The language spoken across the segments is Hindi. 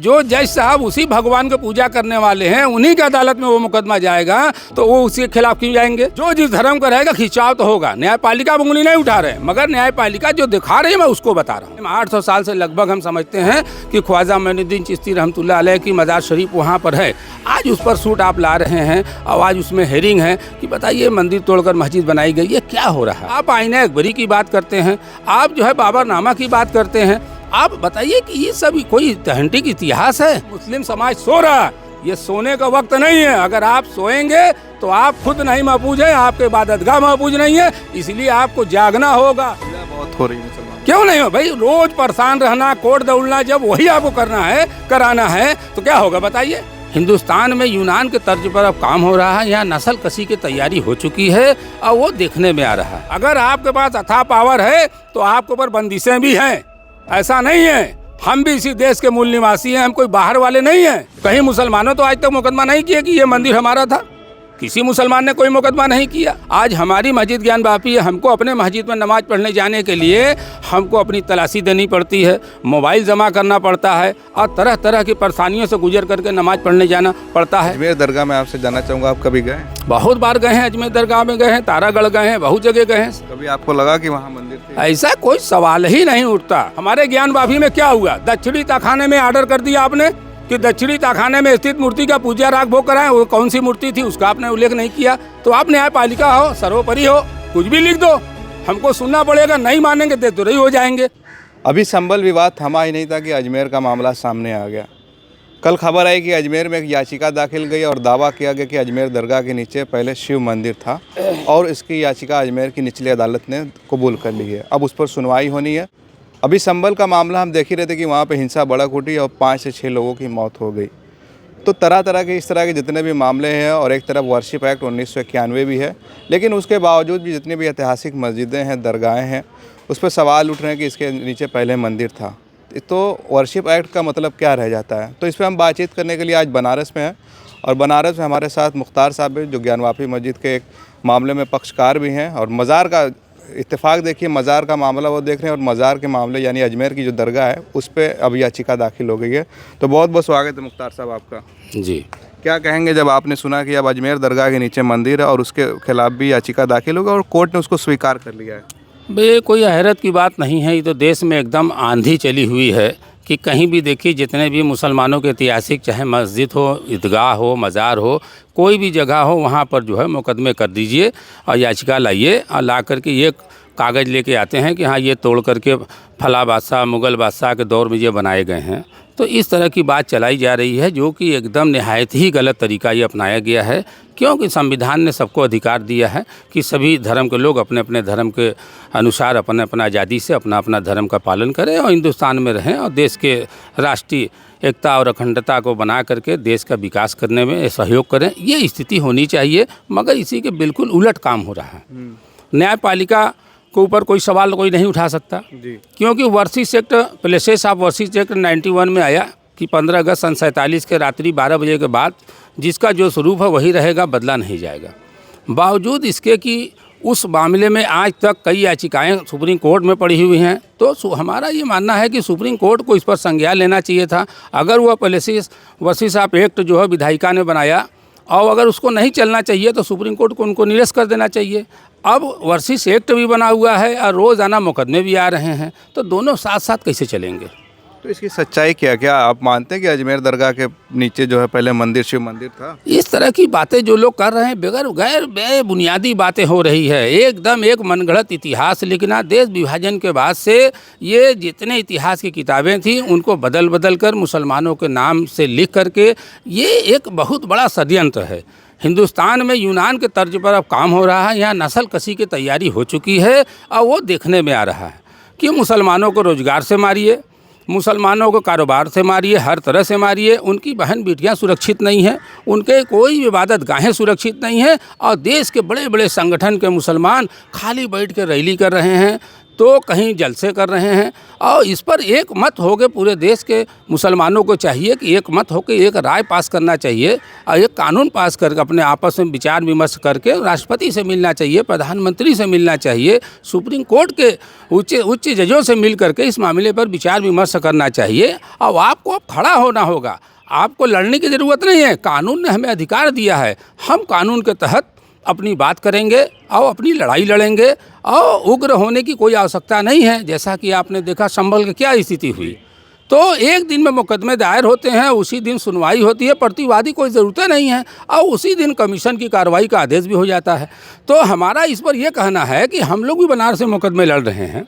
जो जज साहब उसी भगवान को पूजा करने वाले हैं, उन्हीं की अदालत में वो मुकदमा जाएगा, तो वो उसके खिलाफ क्यों जाएंगे? जो जिस धर्म का रहेगा खिंचाव तो होगा। न्यायपालिका उंगली नहीं उठा रहे, मगर न्यायपालिका जो दिखा रही है मैं उसको बता रहा हूँ। 800 साल से लगभग हम समझते हैं कि ख्वाजा मोइनुद्दीन चिश्ती रहमतुल्लाह अलैह की मज़ार शरीफ वहाँ पर है। आज उस पर सूट आप ला रहे हैं और आज उसमें हेरिंग है कि बताइए मंदिर तोड़कर मस्जिद बनाई गई, ये क्या हो रहा है? आप आईना अकबरी की बात करते हैं, आप जो है बाबरनामा की बात करते हैं। आप बताइए कि ये सब कोई ऑथेंटिक इतिहास है? मुस्लिम समाज सो रहा है, ये सोने का वक्त नहीं है। अगर आप सोएंगे तो आप खुद नहीं महफूज हैं, आपके इबादतगाह महफूज नहीं है, इसलिए आपको जागना होगा। बहुत हो रही है मुसलमान, क्यों नहीं हो भाई? रोज परेशान रहना, कोर्ट दौड़ना, जब वही आपको करना है, कराना है, तो क्या होगा बताइए? हिंदुस्तान में यूनान के तर्ज पर अब काम हो रहा है, यहाँ नस्ल कसी की तैयारी हो चुकी है और वो देखने में आ रहा है। अगर आपके पास अथाह पावर है तो आपके ऊपर बंदिशें भी हैं, ऐसा नहीं है। हम भी इसी देश के मूल निवासी हैं, हम कोई बाहर वाले नहीं हैं। कहीं मुसलमानों तो आज तक मुकदमा नहीं किया कि ये मंदिर हमारा था, किसी मुसलमान ने कोई मुकदमा नहीं किया। आज हमारी मस्जिद ज्ञान वापी है, हमको अपने मस्जिद में नमाज पढ़ने जाने के लिए हमको अपनी तलाशी देनी पड़ती है, मोबाइल जमा करना पड़ता है और तरह तरह की परेशानियों से गुजर करके नमाज पढ़ने जाना पड़ता है। अजमेर दरगाह में आपसे जानना चाहूँगा, आप कभी गए? बहुत बार गए हैं, अजमेर दरगाह में गए हैं, तारागढ़ गए हैं, बहुत जगह गए हैं। कभी आपको लगा कि वहाँ मंदिर थी? ऐसा कोई सवाल ही नहीं उठता। हमारे ज्ञान वापी में क्या हुआ? दक्षिणी तहखाने में ऑर्डर कर दिया आपने कि दक्षिणी तहखाने में स्थित मूर्ति का पूजा राग भोग कराएं, वो कौन सी मूर्ति थी उसका आपने उल्लेख नहीं किया। तो आप न्यायपालिका हो, सर्वोपरि हो, कुछ भी लिख दो, हमको सुनना पड़ेगा, नहीं मानेंगे तो तुरंत हो जाएंगे। अभी संबल विवाद थमा ही नहीं था कि अजमेर का मामला सामने आ गया। कल खबर आई कि अजमेर में एक याचिका दाखिल गई और दावा किया गया कि अजमेर दरगाह के नीचे पहले शिव मंदिर था और इसकी याचिका अजमेर की निचली अदालत ने कबूल कर ली है। अब उस पर सुनवाई होनी है। अभी संबल का मामला हम देख ही रहे थे कि वहाँ पे हिंसा भड़क उठी और 5 से 6 लोगों की मौत हो गई। तो तरह तरह के इस तरह के जितने भी मामले हैं, और एक तरफ वर्शिप एक्ट 1991 भी है, लेकिन उसके बावजूद भी जितनी भी ऐतिहासिक मस्जिदें हैं, दरगाहें हैं, उस पर सवाल उठ रहे हैं कि इसके नीचे पहले मंदिर था। तो वर्शिप एक्ट का मतलब क्या रह जाता है? तो इस पर हम बातचीत करने के लिए आज बनारस में हैं और बनारस में हमारे साथ मुख्तार साहब हैं जो ज्ञान वापी मस्जिद के एक मामले में पक्षकार भी हैं, और मज़ार का इत्तेफाक देखिए, मज़ार का मामला वो देख रहे हैं और मज़ार के मामले यानी अजमेर की जो दरगाह है उस पर अब याचिका दाखिल हो गई है। तो बहुत बहुत स्वागत है मुख्तार साहब आपका। जी, क्या कहेंगे जब आपने सुना कि अब अजमेर दरगाह के नीचे मंदिर है और उसके खिलाफ भी याचिका दाखिल होगा और कोर्ट ने उसको स्वीकार कर लिया है? बे कोई हैरत की बात नहीं है। ये तो देश में एकदम आंधी चली हुई है कि कहीं भी देखिए, जितने भी मुसलमानों के ऐतिहासिक, चाहे मस्जिद हो, ईदगाह हो, मज़ार हो, कोई भी जगह हो, वहाँ पर जो है मुकदमे कर दीजिए और याचिका लाइए और ला करके ये कागज़ लेके आते हैं कि हाँ ये तोड़ करके फला बादशाह, मुग़ल बादशाह के दौर में ये बनाए गए हैं। तो इस तरह की बात चलाई जा रही है जो कि एकदम निहायत ही गलत तरीका ये अपनाया गया है, क्योंकि संविधान ने सबको अधिकार दिया है कि सभी धर्म के लोग अपने अपने धर्म के अनुसार अपने अपना आज़ादी से अपना अपना धर्म का पालन करें और हिंदुस्तान में रहें और देश के राष्ट्रीय एकता और अखंडता को बना करके देश का विकास करने में सहयोग करें। ये स्थिति होनी चाहिए, मगर इसी के बिल्कुल उलट काम हो रहा है। न्यायपालिका के ऊपर कोई सवाल कोई नहीं उठा सकता जी, क्योंकि versus act, places of versus act 91 में आया कि 15 अगस्त सन 47 के रात्रि 12 बजे के बाद जिसका जो स्वरूप है वही रहेगा, बदला नहीं जाएगा। बावजूद इसके कि उस मामले में आज तक कई याचिकाएं सुप्रीम कोर्ट में पड़ी हुई हैं, तो हमारा ये मानना है कि सुप्रीम कोर्ट को इस पर संज्ञान लेना चाहिए था। अगर वह प्लेसेस वर्सिस ऑफ एक्ट जो है विधायिका ने बनाया और अगर उसको नहीं चलना चाहिए तो सुप्रीम कोर्ट को उनको निरस्त कर देना चाहिए। अब वर्सिस एक्ट भी बना हुआ है और रोज़ाना मुकदमे भी आ रहे हैं, तो दोनों साथ साथ कैसे चलेंगे? तो इसकी सच्चाई क्या? क्या आप मानते हैं कि अजमेर दरगाह के नीचे जो है पहले मंदिर शिव मंदिर था? इस तरह की बातें जो लोग कर रहे हैं बगैर गैर बेबुनियादी बातें हो रही है, एकदम एक मनगढ़ंत इतिहास लिखना। देश विभाजन के बाद से ये जितने इतिहास की किताबें थी उनको बदल बदल कर मुसलमानों के नाम से लिख करके ये एक बहुत बड़ा षड्यंत्र है। हिंदुस्तान में यूनान के तर्ज पर अब काम हो रहा है, यहाँ नस्ल कसी की तैयारी हो चुकी है और वो देखने में आ रहा है कि मुसलमानों को रोज़गार से मारिए, मुसलमानों को कारोबार से मारिए, हर तरह से मारिए, उनकी बहन बेटियां सुरक्षित नहीं हैं, उनके कोई इबादत गाहें सुरक्षित नहीं हैं और देश के बड़े बड़े संगठन के मुसलमान खाली बैठ के रैली कर रहे हैं तो कहीं जलसे कर रहे हैं। और इस पर एक मत हो के पूरे देश के मुसलमानों को चाहिए कि एक मत हो के एक राय पास करना चाहिए और एक कानून पास करके अपने आपस में विचार विमर्श करके राष्ट्रपति से मिलना चाहिए, प्रधानमंत्री से मिलना चाहिए, सुप्रीम कोर्ट के उच्च जजों से मिल करके इस मामले पर विचार विमर्श करना चाहिए। और आपको अब खड़ा होना होगा, आपको लड़ने की ज़रूरत नहीं है। कानून ने हमें अधिकार दिया है, हम कानून के तहत अपनी बात करेंगे और अपनी लड़ाई लड़ेंगे और उग्र होने की कोई आवश्यकता नहीं है। जैसा कि आपने देखा संभल की क्या स्थिति हुई, तो एक दिन में मुकदमे दायर होते हैं, उसी दिन सुनवाई होती है, प्रतिवादी कोई ज़रूरत नहीं है और उसी दिन कमीशन की कार्रवाई का आदेश भी हो जाता है। तो हमारा इस पर यह कहना है कि हम लोग भी बनारस से मुकदमे लड़ रहे हैं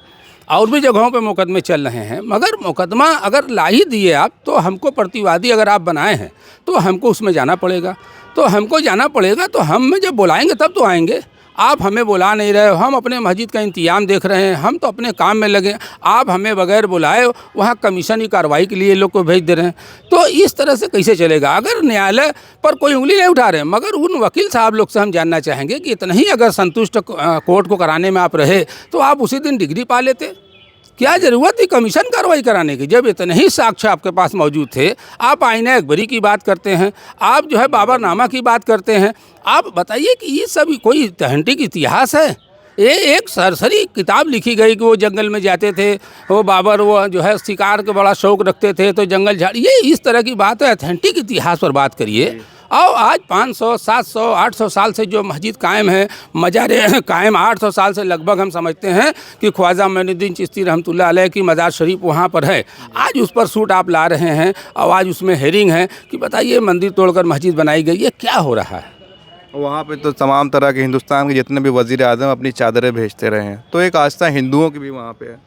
और भी जगहों पे मुकदमे चल रहे हैं, मगर मुकदमा अगर ला ही दिए आप तो हमको प्रतिवादी अगर आप बनाए हैं तो हमको उसमें जाना पड़ेगा। तो हमको जाना पड़ेगा, तो हम जब बुलाएंगे तब तो आएंगे। आप हमें बुला नहीं रहे हो, हम अपने मस्जिद का इंतजाम देख रहे हैं, हम तो अपने काम में लगे, आप हमें बगैर बुलाए वहाँ कमीशन की कार्रवाई के लिए लोग को भेज दे रहे हैं। तो इस तरह से कैसे चलेगा? अगर न्यायालय पर कोई उंगली नहीं उठा रहे हैं, मगर उन वकील साहब लोग से हम जानना चाहेंगे कि इतना ही अगर संतुष्ट कोर्ट को कराने में आप रहे तो आप उसी दिन डिग्री पा लेते। क्या ज़रूरत थी कमीशन कार्रवाई कराने की? जब इतने ही साक्ष्य आपके पास मौजूद थे, आप आईना अकबरी की बात करते हैं, आप जो है बाबरनामा की बात करते हैं। आप बताइए कि ये सब कोई ऑथेंटिक इतिहास है? ये एक सरसरी किताब लिखी गई कि वो जंगल में जाते थे, वो बाबर वो जो है शिकार के बड़ा शौक़ रखते थे तो जंगल झाड़, ये इस तरह की बात है। ऑथेंटिक इतिहास पर बात करिए। और आज 500, 700, 800 साल से जो मस्जिद कायम है, मज़ार कायम 800 साल से लगभग हम समझते हैं कि ख्वाजा मोइनुद्दीन चिश्ती रहमतुल्लाह अलैह की मज़ार शरीफ वहाँ पर है। आज उस पर सूट आप ला रहे हैं और आज उसमें हेरिंग है कि बताइए मंदिर तोड़कर मस्जिद बनाई गई, ये क्या हो रहा है? वहाँ पे तो तमाम तरह के हिंदुस्तान के जितने भी वज़ीर आज़म अपनी चादरें भेजते रहे हैं, तो एक आस्था हिंदुओं की भी वहाँ पे है।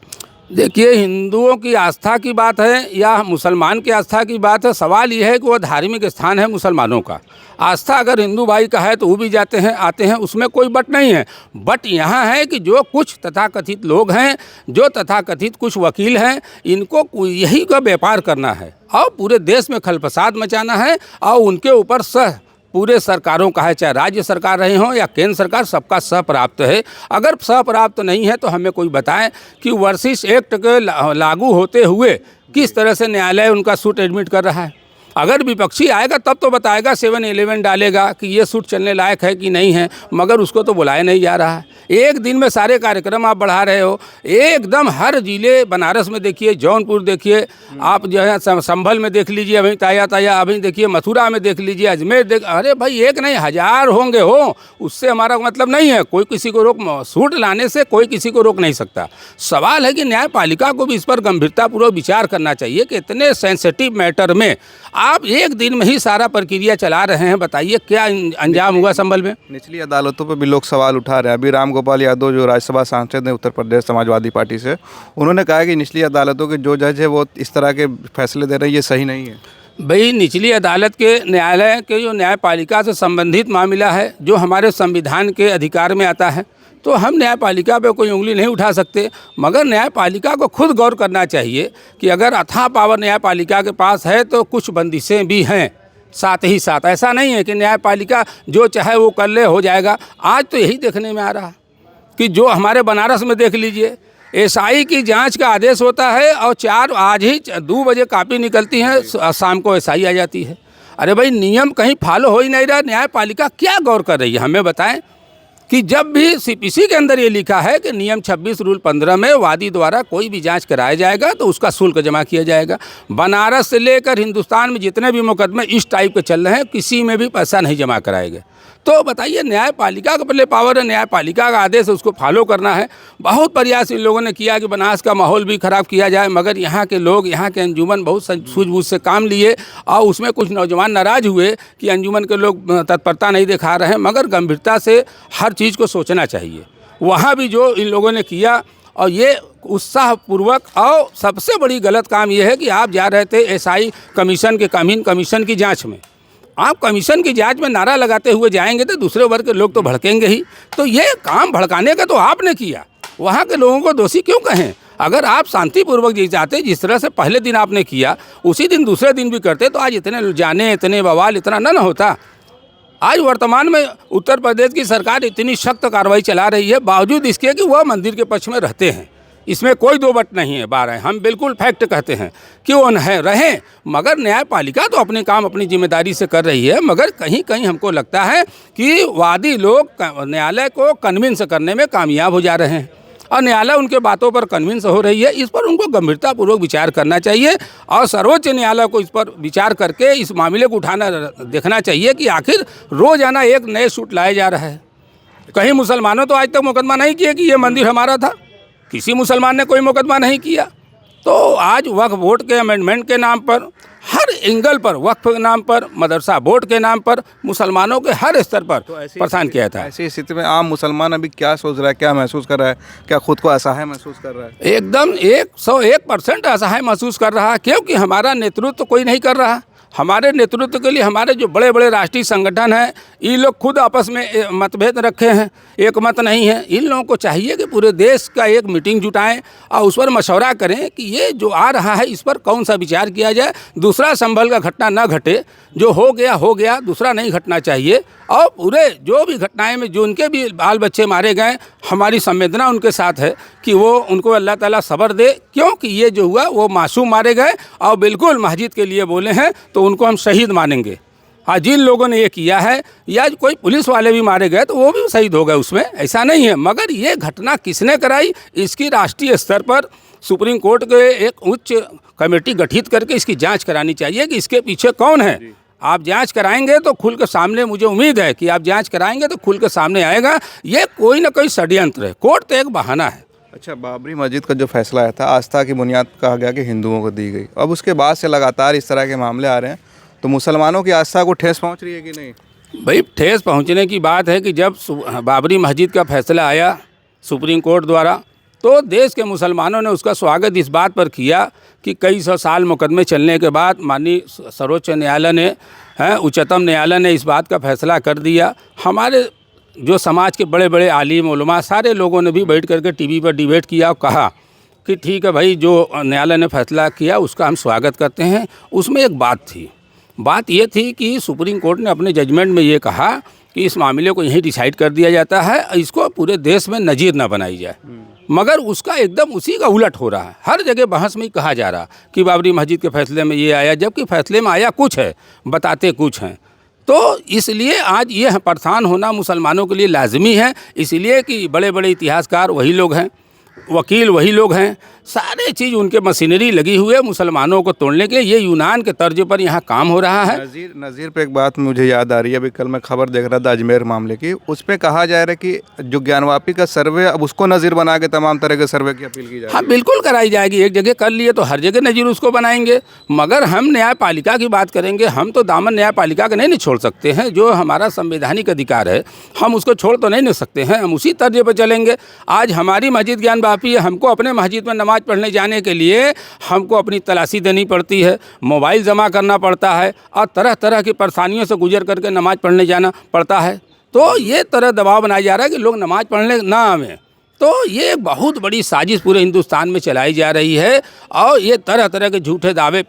देखिए, हिंदुओं की आस्था की बात है या मुसलमान की आस्था की बात है, सवाल ये है कि वह धार्मिक स्थान है मुसलमानों का। आस्था अगर हिंदू भाई का है तो वो भी जाते हैं आते हैं, उसमें कोई बट नहीं है। बट यहाँ है कि जो कुछ तथाकथित लोग हैं, जो तथाकथित कुछ वकील हैं, इनको यही का व्यापार करना है और पूरे देश में खलफसाद मचाना है और उनके ऊपर पूरे सरकारों का है, चाहे राज्य सरकार रहे हों या केंद्र सरकार, सबका सह प्राप्त है। अगर सह प्राप्त नहीं है तो हमें कोई बताएं कि वर्षिस एक्ट के लागू होते हुए किस तरह से न्यायालय उनका सूट एडमिट कर रहा है। अगर विपक्षी आएगा तब तो बताएगा, 7-11 डालेगा कि ये सूट चलने लायक है कि नहीं है, मगर उसको तो बुलाया नहीं जा रहा है। एक दिन में सारे कार्यक्रम आप बढ़ा रहे हो, एकदम हर जिले, बनारस में देखिए, जौनपुर देखिए, आप जो है संभल में देख लीजिए, अभी ताया अभी देखिए, मथुरा में देख लीजिए, अजमेर अरे भाई एक नहीं 1000 होंगे हो, उससे हमारा मतलब नहीं है। कोई किसी को सूट लाने से कोई किसी को रोक नहीं सकता। सवाल है कि न्यायपालिका को भी इस पर गंभीरतापूर्वक विचार करना चाहिए कि इतने सेंसिटिव मैटर में आप एक दिन में ही सारा प्रक्रिया चला रहे हैं। बताइए क्या अंजाम हुआ संभल में? निचली अदालतों पर भी लोग सवाल उठा रहे हैं। अभी राम गोपाल यादव जो राज्यसभा सांसद हैं उत्तर प्रदेश समाजवादी पार्टी से, उन्होंने कहा कि निचली अदालतों के जो जज है वो इस तरह के फैसले दे रहे हैं, ये सही नहीं है। भाई निचली अदालत के न्यायालय के जो न्यायपालिका से संबंधित मामला है, जो हमारे संविधान के अधिकार में आता है, तो हम न्यायपालिका पे कोई उंगली नहीं उठा सकते। मगर न्यायपालिका को खुद गौर करना चाहिए कि अगर अथाह पावर न्यायपालिका के पास है तो कुछ बंदिशें भी हैं साथ ही साथ। ऐसा नहीं है कि न्यायपालिका जो चाहे वो कर ले हो जाएगा। आज तो यही देखने में आ रहा है कि जो हमारे बनारस में देख लीजिए, एसआई की जांच का आदेश होता है और आज ही 2 बजे कापी निकलती है, शाम को एसआई आ जाती है। अरे भाई नियम कहीं फॉलो हो ही नहीं रहा। न्यायपालिका क्या गौर कर रही है? हमें बताएं कि जब भी सीपीसी के अंदर ये लिखा है कि नियम 26 रूल 15 में वादी द्वारा कोई भी जांच कराया जाएगा तो उसका शुल्क जमा किया जाएगा। बनारस से लेकर हिंदुस्तान में जितने भी मुकदमे इस टाइप के चल रहे हैं, किसी में भी पैसा नहीं जमा कराएंगे। तो बताइए, न्यायपालिका का पहले पावर है, न्यायपालिका का आदेश है, उसको फॉलो करना है। बहुत प्रयास इन लोगों ने किया कि बनारस का माहौल भी ख़राब किया जाए, मगर यहाँ के लोग, यहाँ के अंजुमन बहुत सूझबूझ से काम लिए और उसमें कुछ नौजवान नाराज़ हुए कि अंजुमन के लोग तत्परता नहीं दिखा रहे हैं। मगर गंभीरता से हर चीज़ को सोचना चाहिए। वहाँ भी जो इन लोगों ने किया, और ये उत्साहपूर्वक, और सबसे बड़ी गलत काम ये है कि आप जा रहे थे एसआई कमीशन के कमीशन की जाँच में। आप कमीशन की जांच में नारा लगाते हुए जाएंगे तो दूसरे वर्ग के लोग तो भड़केंगे ही। तो ये काम भड़काने का तो आपने किया, वहाँ के लोगों को दोषी क्यों कहें? अगर आप शांतिपूर्वक जी जाते, जिस तरह से पहले दिन आपने किया, उसी दिन दूसरे दिन भी करते, तो आज इतने जाने, इतने बवाल, इतना न होता। आज वर्तमान में उत्तर प्रदेश की सरकार इतनी सख्त कार्रवाई चला रही है, बावजूद इसके कि वह मंदिर के पक्ष में रहते हैं। इसमें कोई दो बट नहीं है। 12 हम बिल्कुल फैक्ट कहते हैं कि वो है रहें, मगर न्यायपालिका तो अपने काम अपनी जिम्मेदारी से कर रही है। मगर कहीं कहीं हमको लगता है कि वादी लोग न्यायालय को कन्विंस करने में कामयाब हो जा रहे हैं और न्यायालय उनके बातों पर कन्विंस हो रही है। इस पर उनको गंभीरतापूर्वक विचार करना चाहिए और सर्वोच्च न्यायालय को इस पर विचार करके इस मामले को उठाना देखना चाहिए कि आखिर रोज़ाना एक नए सूट लाया जा रहा है। कहीं मुसलमानों तो आज तक मुकदमा नहीं किया कि ये मंदिर हमारा था, किसी मुसलमान ने कोई मुकदमा नहीं किया। तो आज वक्फ बोर्ड के अमेंडमेंट के नाम पर, हर एंगल पर, वक्फ के नाम पर, मदरसा बोर्ड के नाम पर मुसलमानों के हर स्तर पर परेशान किया था। ऐसी स्थिति में आम मुसलमान अभी क्या सोच रहा है, क्या महसूस कर रहा है, क्या खुद को असहाय महसूस कर रहा है? एकदम 101% असहाय महसूस कर रहा है, क्योंकि हमारा नेतृत्व कोई नहीं कर रहा। हमारे नेतृत्व के लिए हमारे जो बड़े बड़े राष्ट्रीय संगठन हैं, ये लोग खुद आपस में मतभेद रखे हैं, एक मत नहीं है। इन लोगों को चाहिए कि पूरे देश का एक मीटिंग जुटाएं और उस पर मशवरा करें कि ये जो आ रहा है इस पर कौन सा विचार किया जाए, दूसरा संभल का घटना न घटे। जो हो गया, दूसरा नहीं घटना चाहिए। और पूरे जो भी घटनाएं में जो उनके भी बाल बच्चे मारे गए, हमारी संवेदना उनके साथ है कि वो उनको अल्लाह ताला सब्र दे, क्योंकि ये जो हुआ वो मासूम मारे गए और बिल्कुल मस्जिद के लिए बोले हैं तो उनको हम शहीद मानेंगे। हाँ, जिन लोगों ने ये किया है या कोई पुलिस वाले भी मारे गए तो वो भी शहीद हो गए, उसमें ऐसा नहीं है। मगर ये घटना किसने कराई, इसकी राष्ट्रीय स्तर पर सुप्रीम कोर्ट के एक उच्च कमेटी गठित करके इसकी जांच करानी चाहिए कि इसके पीछे कौन है। आप जांच कराएंगे तो खुल के सामने, मुझे उम्मीद है कि आप जांच कराएंगे तो खुल के सामने आएगा ये कोई ना कोई षड्यंत्र है। कोर्ट तो एक बहाना है। अच्छा, बाबरी मस्जिद का जो फैसला आया था, आस्था की बुनियाद कहा गया कि हिंदुओं को दी गई, अब उसके बाद से लगातार इस तरह के मामले आ रहे हैं, तो मुसलमानों की आस्था को ठेस पहुंच रही है कि नहीं? भाई, ठेस पहुंचने की बात है कि जब बाबरी मस्जिद का फैसला आया सुप्रीम कोर्ट द्वारा, तो देश के मुसलमानों ने उसका स्वागत इस बात पर किया कि कई सौ साल मुकदमे चलने के बाद माननीय सर्वोच्च न्यायालय ने, उच्चतम न्यायालय ने इस बात का फैसला कर दिया। हमारे जो समाज के बड़े बड़े आलिम उलमा सारे लोगों ने भी बैठ करके टीवी पर डिबेट किया और कहा कि ठीक है भाई, जो न्यायालय ने फैसला किया उसका हम स्वागत करते हैं। उसमें एक बात ये थी कि सुप्रीम कोर्ट ने अपने जजमेंट में ये कहा कि इस मामले को यहीं डिसाइड कर दिया जाता है, इसको पूरे देश में नज़ीर ना बनाई जाए। मगर उसका एकदम उसी का उलट हो रहा है। हर जगह बहस में ही कहा जा रहा कि बाबरी मस्जिद के फैसले में ये आया, जबकि फैसले में आया कुछ है, बताते कुछ हैं। तो इसलिए आज ये परेशान होना मुसलमानों के लिए लाजमी है, इसलिए कि बड़े बड़े इतिहासकार वही लोग हैं, वकील वही लोग हैं, सारे चीज़ उनके मशीनरी लगी हुई है मुसलमानों को तोड़ने के लिए। ये यूनान के तर्ज पर यहाँ काम हो रहा है। नज़ीर पे एक बात मुझे याद आ रही है, अभी कल मैं खबर देख रहा था अजमेर मामले की, उस पर कहा जा रहा है कि जो ज्ञानवापी का सर्वे, अब उसको नज़ीर बना के तमाम तरह के सर्वे की अपील की जाए। हाँ, बिल्कुल कराई जाएगी। एक जगह कर लिए तो हर जगह नज़ीर उसको बनाएंगे। मगर हम न्यायपालिका की बात करेंगे, हम तो दामन न्यायपालिका का नहीं छोड़ सकते हैं। जो हमारा संवैधानिक अधिकार है हम उसको छोड़ तो नहीं सकते हैं, हम उसी तर्ज पर चलेंगे। आज हमारी मस्जिद ज्ञानवापी है, हमको अपने मस्जिद में नमाज़ पढ़ने जाने के लिए हमको अपनी तलाशी देनी पड़ती है, मोबाइल जमा करना पड़ता है और तरह तरह की परेशानियों से गुजर करके नमाज़ पढ़ने जाना पड़ता है। तो ये तरह दबाव बनाया जा रहा है कि लोग नमाज़ पढ़ने ना आवें। तो ये बहुत बड़ी साजिश पूरे हिंदुस्तान में चलाई जा रही है और ये तरह तरह के झूठे दावे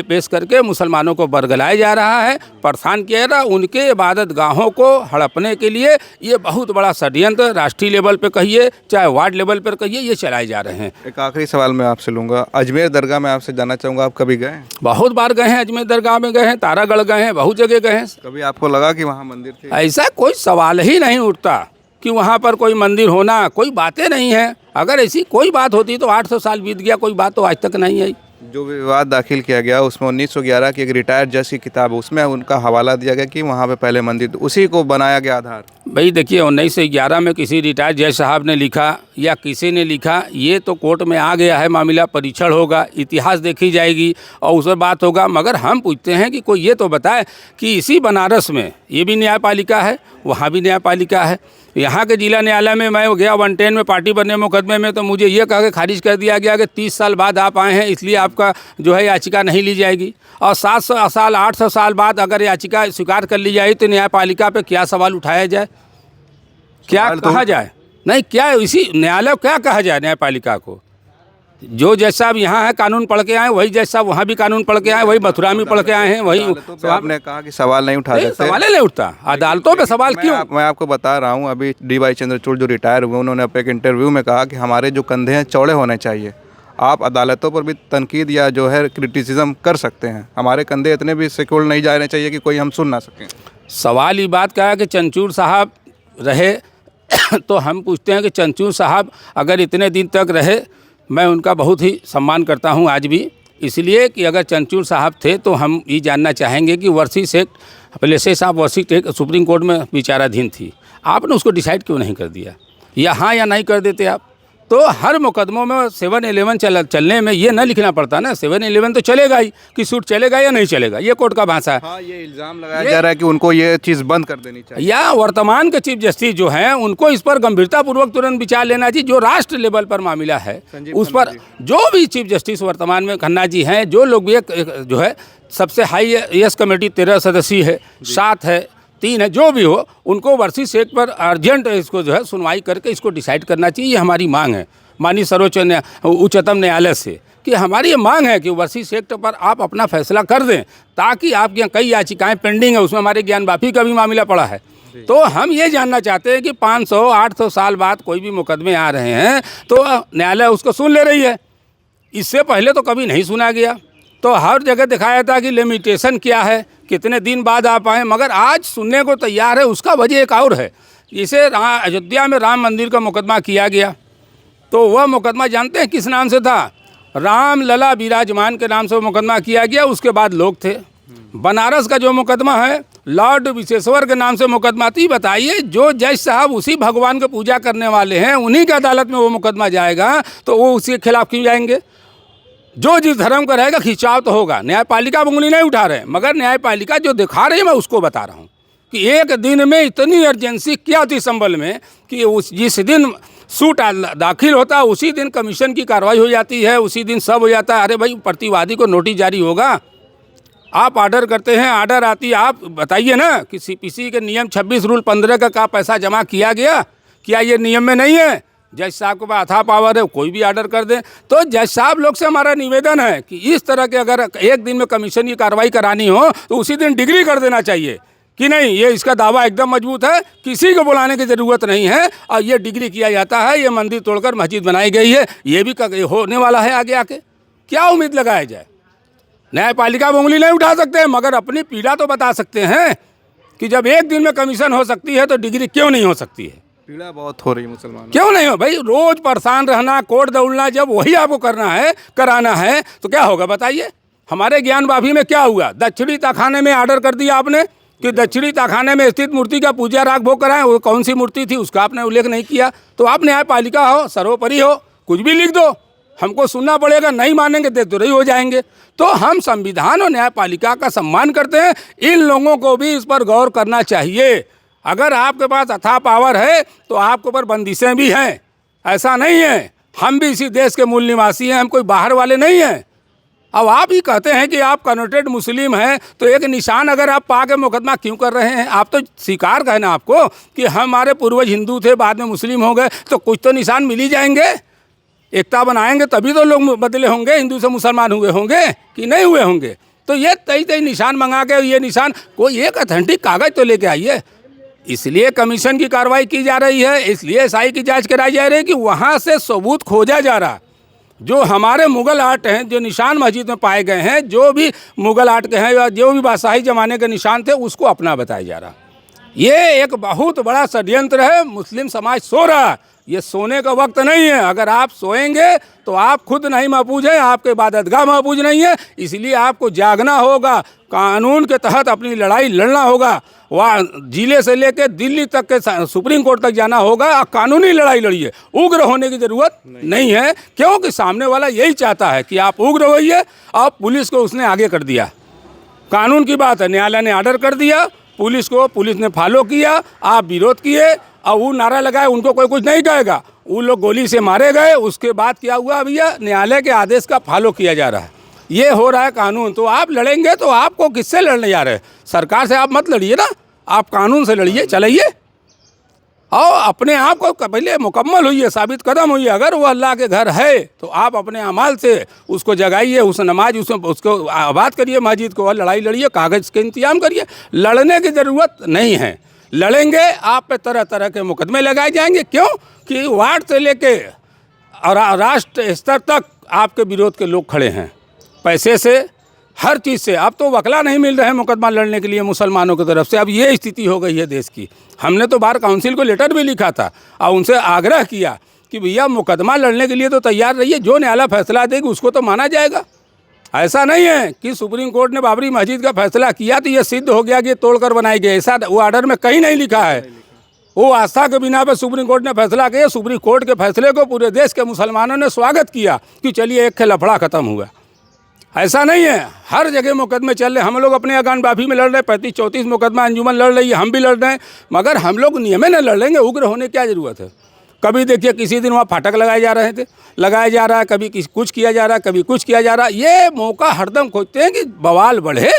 पेश करके मुसलमानों को बरगलाया जा रहा है, परेशान किया जा रहा है। उनके इबादत गाहों को हड़पने के लिए ये बहुत बड़ा षड्यंत्र राष्ट्रीय लेवल पे कहिए चाहे वार्ड लेवल पर कहिए, ये चलाए जा रहे हैं। एक आखिरी सवाल मैं आपसे लूँगा, अजमेर दरगाह में आपसे जानना चाहूँगा, आप कभी गए? बहुत बार गए हैं, अजमेर दरगाह में गए हैं, तारागढ़ गए हैं, बहुत जगह गए हैं। कभी आपको लगा कि वहाँ मंदिर थे? ऐसा कोई सवाल ही नहीं उठता कि वहाँ पर कोई मंदिर होना, कोई बातें नहीं है। अगर ऐसी कोई बात होती तो 800 साल बीत गया, कोई बात तो आज तक नहीं आई। जो विवाद दाखिल किया गया उसमें 1911 की एक रिटायर्ड जज की किताब, उसमें उनका हवाला दिया गया कि वहाँ पे पहले मंदिर, उसी को बनाया गया आधार। भाई देखिए, 1911 में किसी रिटायर्ड जज साहब ने लिखा या किसी ने लिखा, ये तो कोर्ट में आ गया है, मामला परीक्षण होगा, इतिहास देखी जाएगी और उस पर बात होगा। मगर हम पूछते हैं कि कोई ये तो बताए कि इसी बनारस में ये भी न्यायपालिका है, वहाँ भी न्यायपालिका है। यहाँ के जिला न्यायालय में मैं गया 110 में पार्टी बनने मुकदमे में, तो मुझे ये कह के खारिज कर दिया गया कि 30 साल बाद आप आए हैं इसलिए आपका जो है याचिका नहीं ली जाएगी। और 700 साल 800 साल बाद अगर याचिका स्वीकार कर ली जाए तो न्यायपालिका पे क्या सवाल उठाया जाए, क्या कहा जाए? नहीं, क्या इसी न्यायालय क्या कहा जाए न्यायपालिका को? जो जज साहब यहाँ है कानून पढ़ के आए, वही जज साहब वहाँ भी कानून पढ़ के आए, वही मथुरा में पढ़ के आए हैं, वही अदालतों पे आपने कहा कि सवाल नहीं उठा सकते। सवाल नहीं उठता अदालतों पे सवाल क्यों? मैं आपको बता रहा हूँ, अभी डी.वाई. चंद्रचूड़ जो रिटायर हुए, उन्होंने अपने एक इंटरव्यू में कहा कि हमारे जो कंधे हैं चौड़े होने चाहिए। आप अदालतों पर भी तनकीद या जो है क्रिटिसिज्म कर सकते हैं, हमारे कंधे इतने भी सिकुड़ नहीं जाने चाहिए कि कोई हम सुन ना सकें। सवाल ये बात का है कि चंद्रचूड़ साहब रहे तो हम पूछते हैं कि चंद्रचूड़ साहब अगर इतने दिन तक रहे, मैं उनका बहुत ही सम्मान करता हूं आज भी, इसलिए कि अगर चंद्रचूड़ साहब थे तो हम ये जानना चाहेंगे कि वर्सिस एक्ट, पहले से साहब वर्सिस एक्ट सुप्रीम कोर्ट में विचाराधीन थी, आपने उसको डिसाइड क्यों नहीं कर दिया, या हाँ या नहीं कर देते आप? तो हर मुकदमों में 7-11 चलने में ये न लिखना पड़ता ना, 7-11 तो चलेगा ही, कि सूट चलेगा या नहीं चलेगा, ये कोर्ट का भाषा है। हाँ, ये इल्ज़ाम लगाया जा रहा है कि उनको ये चीज़ बंद कर देनी चाहिए, या वर्तमान के चीफ जस्टिस जो हैं उनको इस पर गंभीरतापूर्वक तुरंत विचार लेना चाहिए। जो राष्ट्र लेवल पर मामला है उस पर जो भी चीफ जस्टिस वर्तमान में खन्ना जी हैं, जो लोग भी एक जो है सबसे हाई यस कमेटी 13 सदस्यीय है, 7 है, 3 है, जो भी हो, उनको वर्सिस एक्ट पर अर्जेंट इसको जो है सुनवाई करके इसको डिसाइड करना चाहिए। ये हमारी मांग है माननीय उच्चतम न्यायालय से, कि हमारी ये मांग है कि वर्सिस एक्ट पर आप अपना फैसला कर दें, ताकि आपके यहाँ कई याचिकाएं पेंडिंग है, उसमें हमारे ज्ञानवापी का भी मामला पड़ा है। तो हम ये जानना चाहते हैं कि 500-800 साल बाद कोई भी मुकदमे आ रहे हैं तो न्यायालय उसको सुन ले रही है, इससे पहले तो कभी नहीं सुना गया। तो हर जगह दिखाया था कि लिमिटेशन क्या है, कितने दिन बाद आप आएँ, मगर आज सुनने को तैयार है। उसका वजह एक और है, इसे अयोध्या में राम मंदिर का मुकदमा किया गया, तो वह मुकदमा जानते हैं किस नाम से था? राम लला विराजमान के नाम से वो मुकदमा किया गया, उसके बाद लोग थे। बनारस का जो मुकदमा है लॉर्ड विशेश्वर के नाम से मुकदमा थी। बताइए, जो जज साहब उसी भगवान की पूजा करने वाले हैं, उन्हीं की अदालत में वो मुकदमा जाएगा, तो वो उसके खिलाफ क्यों जाएंगे? जो जिस धर्म का रहेगा खिंचाव तो होगा। न्यायपालिका उंगली नहीं उठा रहे, मगर न्यायपालिका जो दिखा रही है मैं उसको बता रहा हूँ कि एक दिन में इतनी अर्जेंसी क्या थी संबल में कि उस जिस दिन सूट दाखिल होता है उसी दिन कमीशन की कार्रवाई हो जाती है, उसी दिन सब हो जाता है। अरे भाई, प्रतिवादी को नोटिस जारी होगा, आप ऑर्डर करते हैं, ऑर्डर आती है, आप बताइए ना कि CPC के नियम 26 रूल 15 का पैसा जमा किया गया, क्या ये नियम में नहीं है? जज साहब के पास अथाह पावर है, कोई भी ऑर्डर कर दे। तो जज साहब लोग से हमारा निवेदन है कि इस तरह के अगर एक दिन में कमीशन की कार्रवाई करानी हो तो उसी दिन डिग्री कर देना चाहिए कि नहीं, ये इसका दावा एकदम मजबूत है, किसी को बुलाने की ज़रूरत नहीं है, और ये डिग्री किया जाता है, ये मंदिर तोड़कर मस्जिद बनाई गई है, ये भी होने वाला है आगे आके। क्या उम्मीद लगाया जाए? न्यायपालिका में उंगली नहीं उठा सकते, मगर अपनी पीड़ा तो बता सकते हैं कि जब एक दिन में कमीशन हो सकती है तो डिग्री क्यों नहीं हो सकती है? पीड़ा बहुत हो रही है मुसलमानों, क्यों नहीं हो भाई? रोज परेशान रहना, कोर्ट दौड़ना, जब वही आपको करना है, कराना है, तो क्या होगा बताइए? हमारे ज्ञानवापी में क्या हुआ? दक्षिणी तहखाने में ऑर्डर कर दिया आपने कि दक्षिणी तहखाने में स्थित मूर्ति का पूजा राग भोग कराएं, वो कौन सी मूर्ति थी उसका आपने उल्लेख नहीं किया। तो आप न्यायपालिका हो, सर्वोपरि हो, कुछ भी लिख दो, हमको सुनना पड़ेगा, नहीं मानेंगे देशद्रोही हो जाएंगे। तो हम संविधान और न्यायपालिका का सम्मान करते हैं, इन लोगों को भी इस पर गौर करना चाहिए। अगर आपके पास अथाह पावर है तो आपके ऊपर बंदिशें भी हैं, ऐसा नहीं है। हम भी इसी देश के मूल निवासी हैं, हम कोई बाहर वाले नहीं हैं। अब आप ही कहते हैं कि आप कन्वर्टेड मुस्लिम हैं, तो एक निशान अगर आप पा के मुकदमा क्यों कर रहे हैं? आप तो स्वीकार करें ना आपको कि हमारे पूर्वज हिंदू थे, बाद में मुस्लिम हो गए, तो कुछ तो निशान मिल ही जाएंगे। एकता बनाएंगे तभी तो लोग बदले होंगे, हिंदू से मुसलमान हुए होंगे कि नहीं हुए होंगे। तो ये कई निशान मंगा के, ये निशान कोई एक अथेंटिक कागज तो लेके आइए। इसलिए कमीशन की कार्रवाई की जा रही है, इसलिए SI की जांच कराई जा रही है कि वहाँ से सबूत खोजा जा रहा। जो हमारे मुग़ल आर्ट हैं, जो निशान मस्जिद में पाए गए हैं, जो भी मुग़ल आर्ट के हैं या जो भी बादशाही ज़माने के निशान थे, उसको अपना बताया जा रहा। ये एक बहुत बड़ा षड्यंत्र है। मुस्लिम समाज सो रहा, ये सोने का वक्त नहीं है। अगर आप सोएंगे तो आप खुद नहीं महफूज हैं, आपके इबादतगाह महफूज नहीं है। इसलिए आपको जागना होगा, कानून के तहत अपनी लड़ाई लड़ना होगा। वहाँ जिले से लेकर दिल्ली तक के सुप्रीम कोर्ट तक जाना होगा, कानूनी लड़ाई लड़िए। उग्र होने की ज़रूरत नहीं है, क्योंकि सामने वाला यही चाहता है कि आप उग्र होइए। और पुलिस को उसने आगे कर दिया, कानून की बात है, न्यायालय ने ऑर्डर कर दिया, पुलिस ने फॉलो किया, आप विरोध किए और वो नारा लगाए, उनको कोई कुछ नहीं कहेगा। वो लोग गोली से मारे गए। उसके बाद क्या हुआ भैया? न्यायालय के आदेश का फॉलो किया जा रहा है, ये हो रहा है कानून। तो आप लड़ेंगे तो आपको किससे लड़ने जा रहे हैं? सरकार से आप मत लड़िए ना, आप कानून से लड़िए, चलाइए। और अपने आप को पहले मुकम्मल हुई है, साबित कदम हुई है। अगर वो अल्लाह के घर है तो आप अपने अमाल से उसको जगाइए, उस नमाज उसको आबाद करिए, मस्जिद को, और लड़ाई लड़िए, कागज़ के इंतजाम करिए। लड़ने की ज़रूरत नहीं है। लड़ेंगे आप पे तरह तरह के मुकदमे लगाए जाएंगे। क्यों कि वार्ड से लेके और राष्ट्र स्तर तक आपके विरोध के लोग खड़े हैं, पैसे से, हर चीज़ से। अब तो वकला नहीं मिल रहे हैं मुकदमा लड़ने के लिए मुसलमानों की तरफ से। अब ये स्थिति हो गई है देश की। हमने तो बार काउंसिल को लेटर भी लिखा था और उनसे आग्रह किया कि भैया मुकदमा लड़ने के लिए तो तैयार रहिए, जो न्यायालय फैसला देगी उसको तो माना जाएगा। ऐसा नहीं है कि सुप्रीम कोर्ट ने बाबरी मस्जिद का फैसला किया तो ये सिद्ध हो गया कि ये तोड़कर बनाई गई, ऐसा वो आर्डर में कहीं नहीं लिखा है। वो आस्था के बिना पे सुप्रीम कोर्ट ने फैसला किया। सुप्रीम कोर्ट के फैसले को पूरे देश के मुसलमानों ने स्वागत किया कि चलिए एक लफड़ा ख़त्म हुआ। ऐसा नहीं है, हर जगह मुकदमे चल रहे। हम लोग अपने अगान बाफी में लड़ रहे हैं, 35-34 मुकदमा अंजुमन लड़ रही है, हम भी लड़ रहे हैं, मगर हम लोग नियम न लड़ लेंगे। उग्र होने की क्या ज़रूरत है। कभी देखिए किसी दिन वहाँ फाटक लगाए जा रहे थे, लगाया जा रहा है, कभी कुछ किया जा रहा है, कभी कुछ किया जा रहा है। ये मौका हरदम खोजते हैं कि बवाल बढ़े,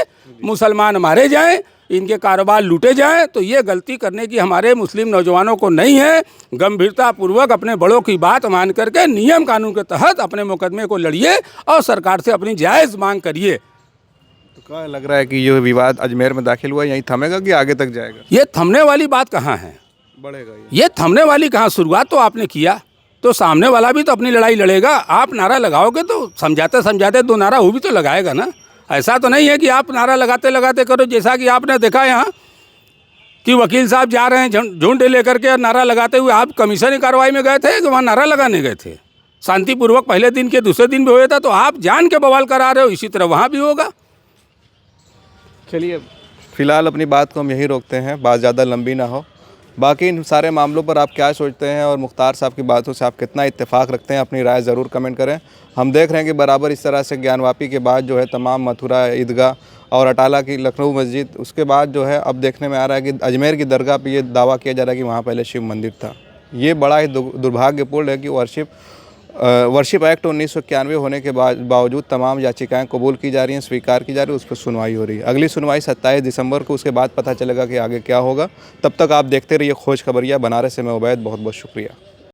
मुसलमान मारे जाएं, इनके कारोबार लूटे जाएं। तो ये गलती करने की हमारे मुस्लिम नौजवानों को नहीं है। गंभीरतापूर्वक अपने बड़ों की बात मान करके नियम कानून के तहत अपने मुकदमे को लड़िए और सरकार से अपनी जायज़ मांग करिए। तो क्या लग रहा है कि ये विवाद अजमेर में दाखिल हुआ यहीं थमेगा कि आगे तक जाएगा? ये थमने वाली बात कहाँ है, बढ़ेगा ये थमने वाली कहाँ। शुरुआत तो आपने किया तो सामने वाला भी तो अपनी लड़ाई लड़ेगा। आप नारा लगाओगे तो समझाते समझाते दो नारा वो भी तो लगाएगा ना। ऐसा तो नहीं है कि आप नारा लगाते लगाते करो। जैसा कि आपने देखा यहाँ कि वकील साहब जा रहे हैं झुंड लेकर के नारा लगाते हुए। आप कमीशन कार्रवाई में गए थे कि वहाँ नारा लगाने गए थे? शांतिपूर्वक पहले दिन के दूसरे दिन भी हुआ था, तो आप जान के बवाल करा रहे हो। इसी तरह वहाँ भी होगा। चलिए फ़िलहाल अपनी बात को हम यहीं रोकते हैं, बात ज़्यादा लंबी ना हो। बाकी इन सारे मामलों पर आप क्या सोचते हैं और मुख्तार साहब की बातों से आप कितना इत्तेफाक रखते हैं, अपनी राय ज़रूर कमेंट करें। हम देख रहे हैं कि बराबर इस तरह से ज्ञानवापी के बाद जो है तमाम मथुरा ईदगाह और अटाला की लखनऊ मस्जिद, उसके बाद जो है अब देखने में आ रहा है कि अजमेर की दरगाह पे ये दावा किया जा रहा है कि वहाँ पहले शिव मंदिर था। ये बड़ा ही दुर्भाग्यपूर्ण है कि वर्शिप एक्ट 1991 होने के बावजूद तमाम याचिकाएं कबूल की जा रही हैं, स्वीकार की जा रही है, उस पर सुनवाई हो रही है। अगली सुनवाई 27 दिसंबर को, उसके बाद पता चलेगा कि आगे क्या होगा। तब तक आप देखते रहिए खोज खबरिया। बनारस से मैं उबैद, बहुत बहुत शुक्रिया।